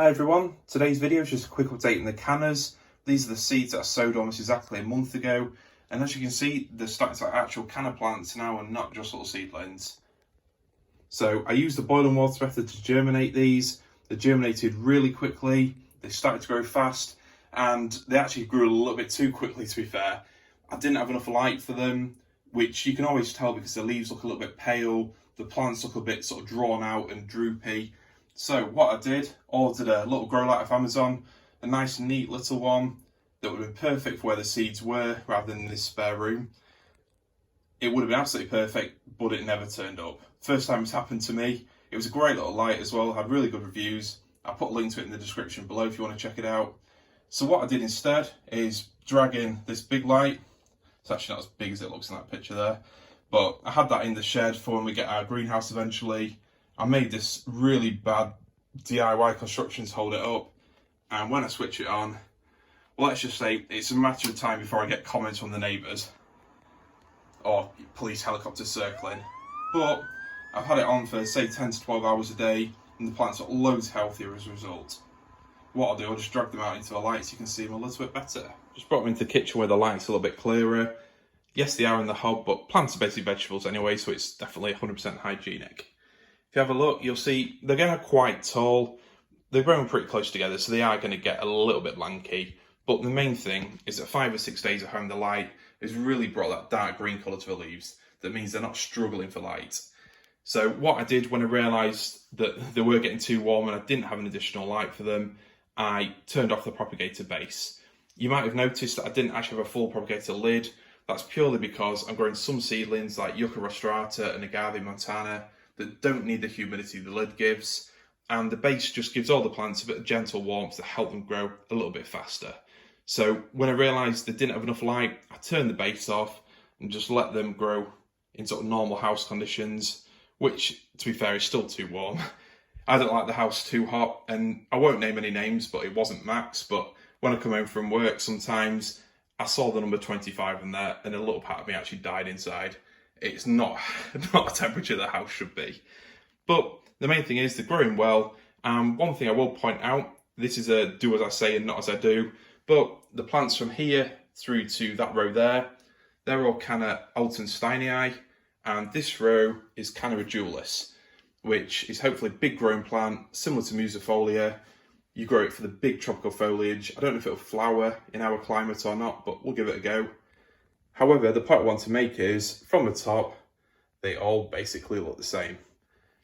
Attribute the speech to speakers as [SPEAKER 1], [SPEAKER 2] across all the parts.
[SPEAKER 1] Hi everyone, today's video is just a quick update on the cannas. These are the seeds that I sowed almost exactly a month ago, and as you can see they're starting to like actual canna plants now and not just little seedlings. So I used the boiling water method to germinate these. They germinated really quickly, they started to grow fast, and they actually grew a little bit too quickly to be fair. I didn't have enough light for them, which you can always tell because the leaves look a little bit pale, the plants look a bit sort of drawn out and droopy. So what I did, ordered a little grow light off Amazon, a nice neat little one that would have been perfect for where the seeds were rather than in this spare room. It would have been absolutely perfect, but it never turned up. First time it's happened to me. It was a great little light as well, had really good reviews. I'll put a link to it in the description below if you want to check it out. So what I did instead is drag in this big light. It's actually not as big as it looks in that picture there, but I had that in the shed for when we get our greenhouse eventually. I made this really bad DIY construction to hold it up, and when I switch it on, well, let's just say it's a matter of time before I get comments from the neighbours or police helicopters circling. But I've had it on for say 10 to 12 hours a day and the plants are loads healthier as a result. What I'll do, I'll just drag them out into the light so you can see them a little bit better. Just brought them into the kitchen where the light's a little bit clearer. Yes, they are in the hob, but plants are basically vegetables anyway, so it's definitely 100% hygienic. If you have a look, you'll see they're getting quite tall. They're growing pretty close together, so they are going to get a little bit lanky. But the main thing is that 5 or 6 days of having the light has really brought that dark green colour to the leaves. That means they're not struggling for light. So what I did when I realised that they were getting too warm and I didn't have an additional light for them, I turned off the propagator base. You might have noticed that I didn't actually have a full propagator lid. That's purely because I'm growing some seedlings like Yucca rostrata and Agave montana that don't need the humidity the lid gives, and the base just gives all the plants a bit of gentle warmth to help them grow a little bit faster. So when I realised they didn't have enough light, I turned the base off and just let them grow in sort of normal house conditions, which to be fair is still too warm. I don't like the house too hot, and I won't name any names, but it wasn't Max. But when I come home from work sometimes, I saw the number 25 in there and a little part of me actually died inside. It's not a temperature the house should be. But the main thing is they're growing well. One thing I will point out, this is a do as I say and not as I do, but the plants from here through to that row there, they're all Canna Altensteinii, and this row is Canna Edulis, which is hopefully a big growing plant, similar to Musifolia. You grow it for the big tropical foliage. I don't know if it'll flower in our climate or not, but we'll give it a go. However, the point I want to make is, from the top, they all basically look the same.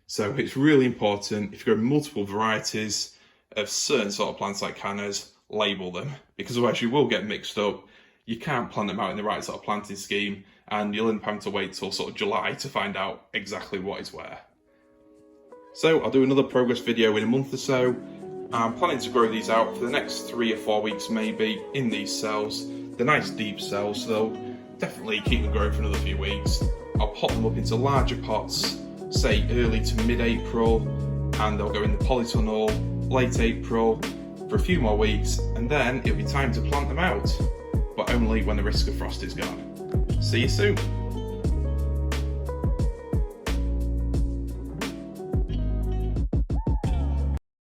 [SPEAKER 1] So it's really important, if you grow multiple varieties of certain sort of plants like cannas, label them, because otherwise you will get mixed up. You can't plant them out in the right sort of planting scheme, and you'll end up having to wait till sort of July to find out exactly what is where. So I'll do another progress video in a month or so. I'm planning to grow these out for the next 3 or 4 weeks maybe in these cells. They're nice deep cells, so they'll definitely keep them growing for another few weeks. I'll pot them up into larger pots, say early to mid-April, and they'll go in the polytunnel late April for a few more weeks, and then it'll be time to plant them out, but only when the risk of frost is gone. See you soon.